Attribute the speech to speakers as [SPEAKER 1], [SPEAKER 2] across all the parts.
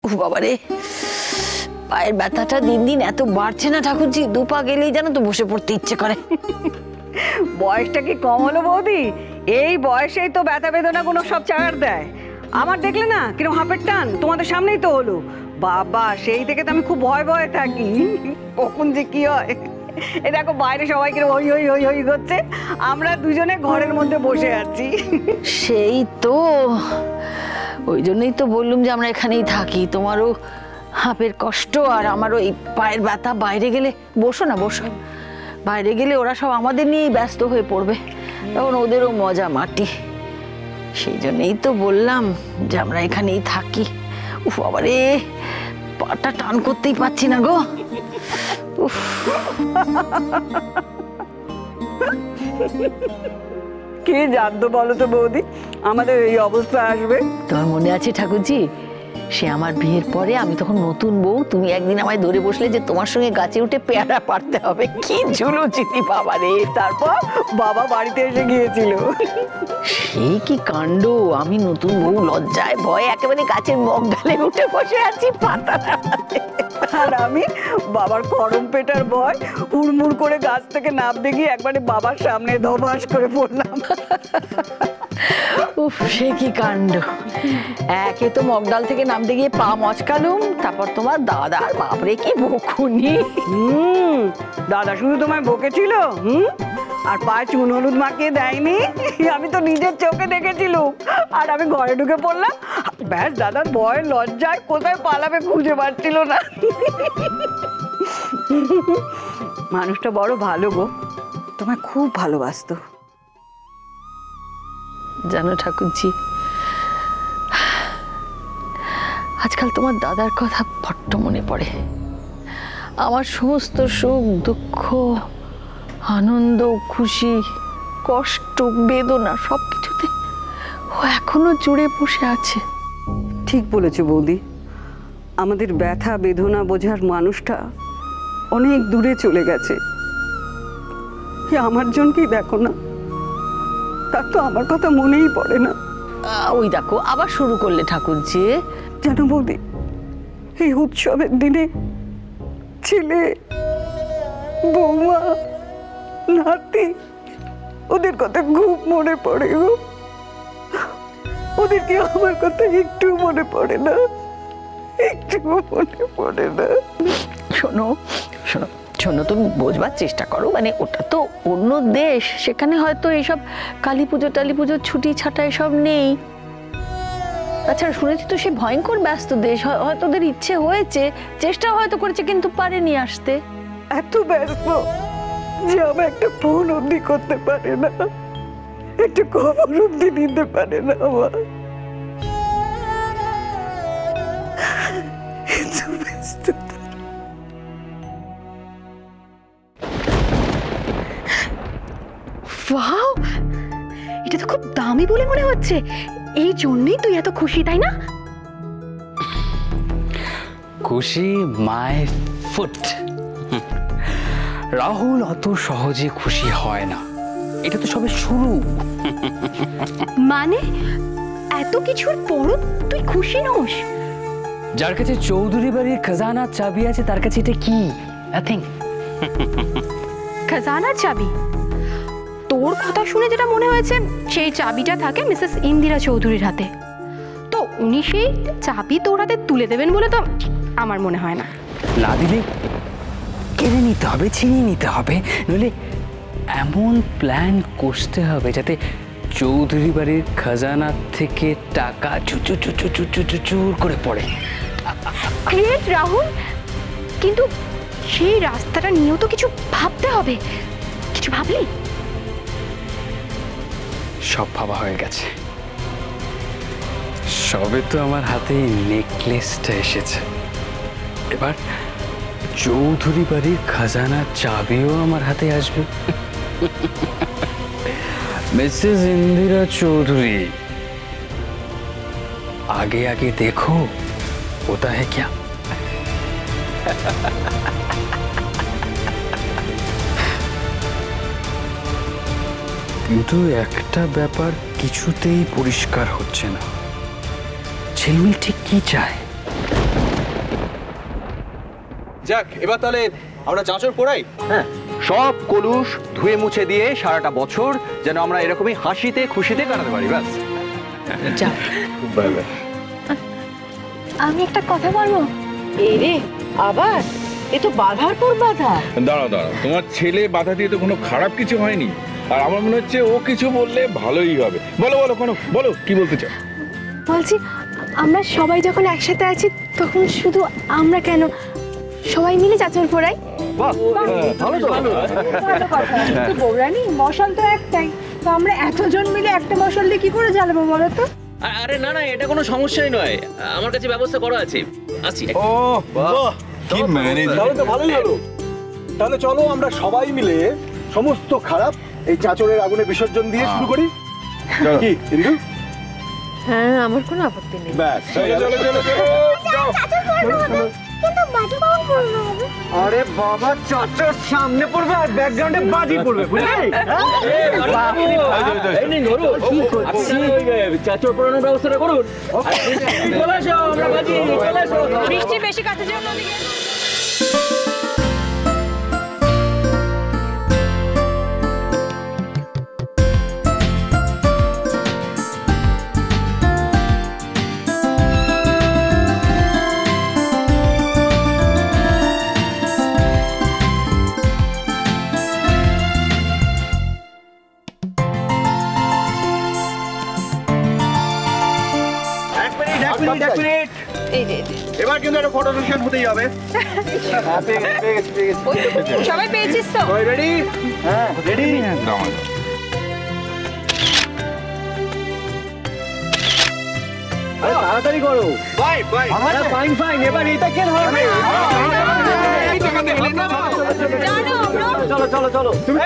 [SPEAKER 1] ও বাবা রে, পায়ের ব্যথাটা দিন দিন এত বাড়ছে না ঠাকুরজি, 2 পা গেলেই যেন তো বসে পড়তে ইচ্ছে করে।
[SPEAKER 2] বয়সটা কি কম হলো বৌদি? এই বয়সেই তো ব্যথা বেদনা কোনো সব চাগার দেয়। আমার দেখলে না কিরকম হাঁপের টান, তোমাদের সামনেই তো হলো। বাবা, সেই থেকে তো আমি খুব ভয় ভয়ে থাকি, কখন যে কি হয়। এই দেখো বাইরে সবাই কিরকম হই হই হই হই করছে, আমরা দুজনে ঘরের মধ্যে বসে আছি।
[SPEAKER 1] সেই তো, ওই জন্যই তো বললুম যে আমরা এখানেই থাকি। তোমারও হাঁপের কষ্ট আর আমারও এই পায়ের ব্যথা। বাইরে গেলে, বসো না বসো, বাইরে গেলে ওরা সব আমাদের নিয়েই ব্যস্ত হয়ে পড়বে, তখন ওদেরও মজা মাটি। সেই জন্যই তো বললাম যে আমরা এখানেই থাকি। উফ বাবা রে, পাটা টান করতেই পারছি না গো। উফ,
[SPEAKER 2] কে জানতো বলো তো বৌদি আমাদের এই অবস্থা আসবে?
[SPEAKER 1] তোমার মনে আছে ঠাকুরজি, সে আমার বিয়ের পরে, আমি তখন নতুন বউ, তুমি একদিন আমায় ধরে বসলে যে তোমার সঙ্গে গাছে উঠে পেয়ারা পাড়তে হবে। কি ঝুলোচিতি বাবা রে।
[SPEAKER 2] তারপর বাবা বাড়িতে এসে গিয়েছিল।
[SPEAKER 1] সেই কি কাণ্ড, আমি নতুন বউ লজ্জায় ভয়ে একেবারে গাছের মগডালে উঠে বসে আছি পাতা নাড়াতে।
[SPEAKER 2] আর আমি বাবার গরম পেটার ভয় হুড়মুড় করে গাছ থেকে নামতে গিয়ে একবারে বাবার সামনে ধবাস করে পড়লাম।
[SPEAKER 1] উফ, সে কি কাণ্ড। একে তো মগডাল থেকে নামতে গিয়ে পা মচকালুম, তারপর তোমার দাদার বাপরে কি বকুনি।
[SPEAKER 2] দাদা শুধু তোমায় বকেছিল, আর পায়ে চুন হলুদ মাখিয়ে দেয়নি, আমি তো নিজের চোখে দেখেছিলাম। আর আমি ঘরে ঢুকে পড়লাম, ব্যাস দাদার ভয় লজ্জায় কোথায় পালাবে খুঁজে পাচ্ছিল না। মানুষটা বড় ভালো গো, তোমায় খুব ভালোবাসতো।
[SPEAKER 1] জানো ঠাকুরজি, আজকাল তোমার দাদার কথা বড্ড মনে পড়ে। আমার সমস্ত সুখ দুঃখ, আনন্দ খুশি, কষ্ট বেদনা সবকিছুতে ও এখনো জুড়ে বসে আছে।
[SPEAKER 2] ঠিক বলেছো বৌদি, আমাদের ব্যথা বেদনা বোঝার মানুষটা অনেক দূরে চলে গেছে। আমার জনকেই দেখো না, তার তো আমার কথা মনেই পড়ে না।
[SPEAKER 1] ওই দেখো আবার শুরু করলে ঠাকুরজি।
[SPEAKER 2] জানো বৌদি, এই উৎসবের দিনে ছেলে বৌমা নাতি ওদের কথা খুব মনে পড়ে গো। ওদের কি আমার কথা একটু মনে পড়ে না? একটু মনে পড়ে না?
[SPEAKER 1] শোনো শোনো শোনো, তুমি বোঝবার চেষ্টা করো। মানে ওটা তো অন্য দেশ, সেখানে হয়তো এইসব কালী পুজো টালী পুজোর ছুটি ছাটা এসব নেই। আচ্ছা, শুনেছি তো সে ভয়ঙ্কর ব্যস্ত দেশ, হয়তো ওদের ইচ্ছে হয়েছে, চেষ্টা হয়তো করেছে, কিন্তু পারেনি আসতে।
[SPEAKER 2] এত ব্যস্ত যে আমার একটা ফোন অবধি করতে পারে না, একটু খবর অবধি নিতে পারে না। আমার এত ব্যস্ত।
[SPEAKER 3] ওয়াও, এটা তো খুব দামি বলে মনে হচ্ছে। এই জন্যই তুই এত খুশি, তাই না?
[SPEAKER 4] খুশি মাই ফুট। রাহুল অত সহজে খুশি হয় না, এটা তো সবে শুরু।
[SPEAKER 3] মানে এত কিছুর পরও তুই খুশি নস?
[SPEAKER 4] যার কাছে চৌধুরী বাড়ির খাজানার চাবি আছে তার কাছে এটা কি? নাথিং।
[SPEAKER 3] খাজানার চাবি? তোর কথা শুনে যেটা মনে হয়েছে, সেই চাবিটা থাকে মিসেস ইন্দিরা চৌধুরীর হাতে। তো উনি সেই চাবি তোর হাতে তুলে দেবেন বলে তো আমার মনে হয় না।
[SPEAKER 4] না দিলে কেড়ে নিতে হবে, ছিনিয়ে নিতে হবে, নইলে এমন প্ল্যান কষতে হবে যাতে চৌধুরী বাড়ির খাজানা থেকে টাকা চুর করে পড়ে।
[SPEAKER 3] গ্রেট রাহুল, কিন্তু সেই রাস্তাটা নিয়েও তো কিছু ভাবতে হবে। কিছু ভাবলি?
[SPEAKER 4] সব ভাবা হয়ে গেছে, সবে তো আমার হাতে নেকলেসটা এসেছে, এবার চৌধুরী বাড়ির খাজানার চাবিও আমার হাতে আসবে। মিসেস ইন্দিরা চৌধুরী, आगे आगे देखो होता है क्या। কিন্তু একটা ব্যাপার কিছুতেই পরিষ্কার হচ্ছে না, ঝিলমিল ঠিক কি চায়।
[SPEAKER 5] যাক, এবার তাহলে আমরা চাঁচর পোড়াই।
[SPEAKER 6] হ্যাঁ, সব কলুষ ধুয়ে মুছে দিয়ে সারাটা বছর যেন আমরা এরকমই হাসিতে খুশিতে কাটাতে পারি, ব্যাস।
[SPEAKER 3] আমি একটা কথা বলবো।
[SPEAKER 2] এই রে আবার এ তো বাধার পর বাধা।
[SPEAKER 7] দাঁড়াও দাঁড়াও, তোমার ছেলে বাধা দিয়ে তো কোনো খারাপ কিছু হয়নি, আর আমার মনে হচ্ছে ও কিছু বললে ভালোই হবে। বলো বলো, কোনো বলো, কি বলতে চাও?
[SPEAKER 3] বলছি, আমরা সবাই যখন একসাথে আছি তখন শুধু আমরা কেন, সবাই মিলে চাচর পোড়াই।
[SPEAKER 2] বৌরানী, মশাল তো একটাই, তো আমরা এতজন মিলে একটা মশাল দিয়ে কি করে জ্বালাবো বলো তো?
[SPEAKER 8] আরে না না, এটা কোনো সমস্যাই নয়, আমার কাছে ব্যবস্থা করা আছে। আসছি।
[SPEAKER 5] ও বাহ, কি ম্যানেজ! তাহলে তো ভালোই হলো। তাহলে চলো আমরা সবাই মিলে সমস্ত খারাপ এই চাঁচরের আগুনে বিসর্জন দিয়ে শুরু করি। কি ইন্দু?
[SPEAKER 1] হ্যাঁ, আমার কোনো আপত্তি নেই।
[SPEAKER 5] ব্যাস, চলো চলো চলো চলো।
[SPEAKER 6] আরে বাবা, চাচার সামনে পড়বে আর ব্যাকগ্রাউন্ডে বাজি পড়বে, বুঝলি?
[SPEAKER 8] চাচর পড়ানোর ব্যবস্থাটা করুন।
[SPEAKER 3] বৃষ্টি বেশি কাছে যেও না।
[SPEAKER 5] এবার কিন্তু একটা ফটো সেশন হতেই হবে।
[SPEAKER 3] সবাই পেয়েছিস তো?
[SPEAKER 5] রেডি? হ্যাঁ রেডি।
[SPEAKER 6] তাড়াতাড়ি করো।
[SPEAKER 5] Bye bye.
[SPEAKER 6] ফাইন ফাইন, এবার এটা কে ধরবে? চলো চলো চলো, তুমি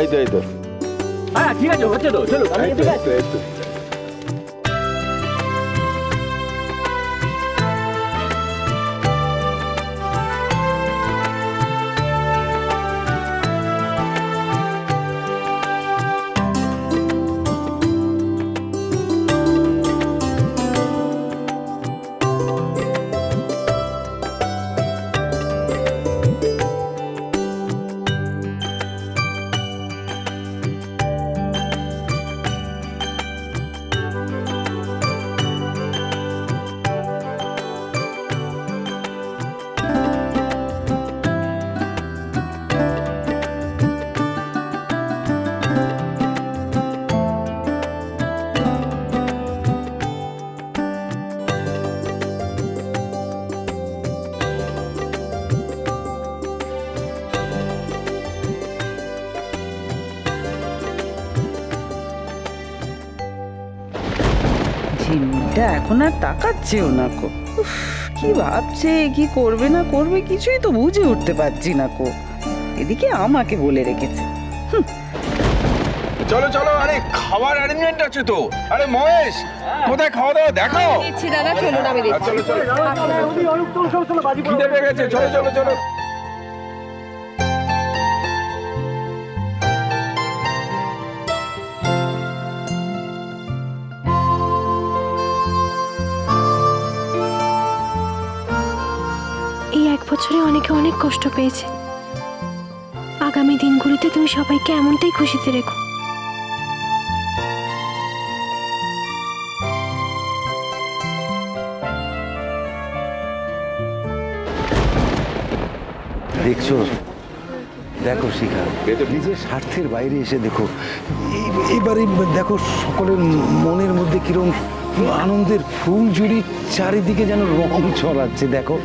[SPEAKER 7] এই তো এই তো।
[SPEAKER 6] হ্যাঁ ঠিক আছে, হচ্ছে তো, চলো।
[SPEAKER 2] ঝিমটা এখন আর তাকাচ্ছেও না কো। উফ, কি ভাবছে, কি করবে না করবে কিছুই তো বুঝে উঠতে পারছি না কো। এদিকে আমাকে বলে রেখেছে।
[SPEAKER 7] চলো চলো, আরে খাবার অ্যারেঞ্জমেন্ট আছে তো। আরে মহেশ, কোথায় খাওয়া দাওয়া দেখো।
[SPEAKER 3] দাদা চলুন, আমি দেখছি।
[SPEAKER 7] চলো চলো, খিদে পেয়ে গেছে, চলো চলো চলো।
[SPEAKER 3] এই এক বছরে অনেকে অনেক কষ্ট পেয়েছে। আগামী দিনগুলিতে তুমি সবাইকে এমনটাই খুশিতে রেখো।
[SPEAKER 9] দেখছো, দেখো শিখা, নিজের স্বার্থের বাইরে এসে দেখো, এবারে দেখো সকলের মনের মধ্যে কিরম আনন্দের ফুল জুড়ি চারিদিকে যেন রং ছড়াচ্ছে। দেখো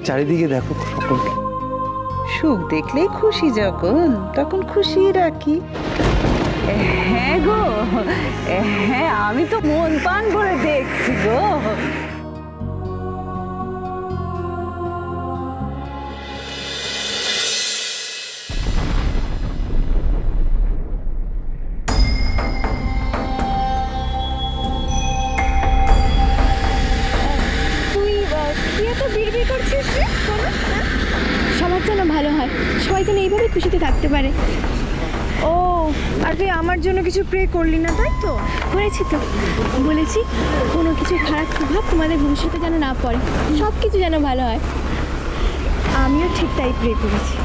[SPEAKER 9] চারিদিকে, দেখো সকলকে।
[SPEAKER 2] সুখ দেখলেই খুশি, যখন তখন খুশি রাখি। হ্যাঁ গো, হ্যাঁ আমি তো মন পান করে দেখছি গো।
[SPEAKER 3] সবার যেন ভালো হয়, সবাই যেন এইভাবে খুশিতে থাকতে পারে।
[SPEAKER 10] ও আর তুই আমার জন্য কিছু প্রে করলি না, তাই তো?
[SPEAKER 11] করেছি তো, বলেছি কোনো কিছু খারাপ প্রভাব তোমাদের ভবিষ্যতে যেন না পড়ে, সব কিছু যেন ভালো হয়।
[SPEAKER 10] আমিও ঠিক তাই প্রে করেছি।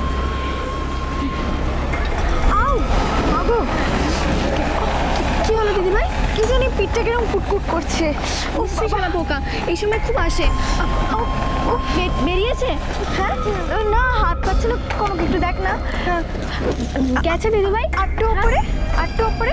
[SPEAKER 10] কি হলো দিদিভাই? কি জানি পিঠটা কিরকম কুটকুট করছে।
[SPEAKER 11] ও শোনা পোকা এই সময় খুব আসে। ও বেরিয়েছে?
[SPEAKER 10] হ্যাঁ না, হাত পাচ্ছে না কোনো, একটু দেখ না।
[SPEAKER 11] গেছে দিদিভাই?
[SPEAKER 10] আটটু ওপরে, আটটু ওপরে।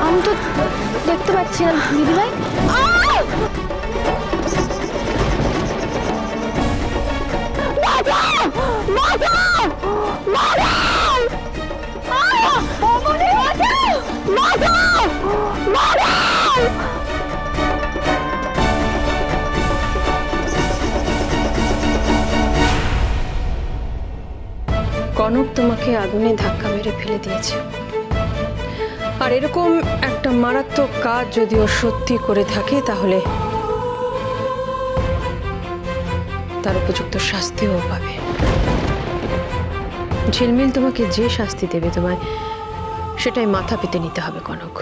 [SPEAKER 11] আমি তো দেখতে পাচ্ছি না দিদিভাই।
[SPEAKER 3] কনক তোমাকে আগুনে ধাক্কা মেরে ফেলে দিয়েছে, আর এরকম একটা মারাত্মক কাজ যদি ও সত্যি করে থাকে তাহলে তার উপযুক্ত শাস্তিও পাবে। ঝিলমিল তোমাকে যে শাস্তি দেবে তোমায় সেটাই মাথা পেতে নিতে হবে কনক।